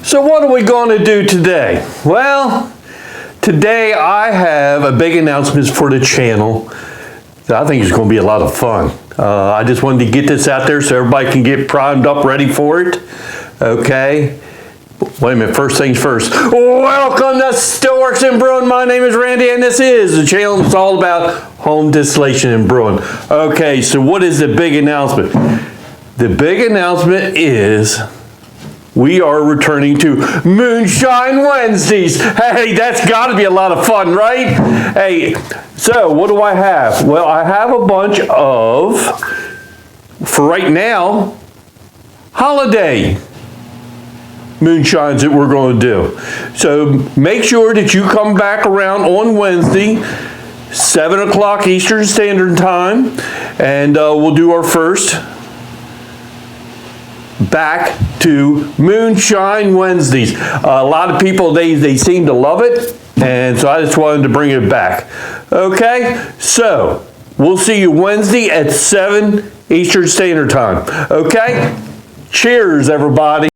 So what are we going to do today? Well, today I have a big announcement for the channel that I think is going to be a lot of fun. I just wanted to get this out there so everybody can get primed up, ready for it. Okay. Wait a minute, first things first. Welcome to Stillworks and Brewing. My name is Randy and this is the channel that's all about home distillation and brewing. Okay, so what is the big announcement? The big announcement is we are returning to Moonshine Wednesdays. Hey, that's got to be a lot of fun, right? Hey, so what do I have? Well, I have a bunch of, for right now, holiday moonshines that we're going to do. So make sure that you come back around on Wednesday, 7 o'clock Eastern Standard Time, and we'll do our first back to Moonshine Wednesdays. A lot of people, they seem to love it, and so I just wanted to bring it back. Okay, so we'll see you Wednesday at 7 Eastern Standard Time. Okay, cheers everybody.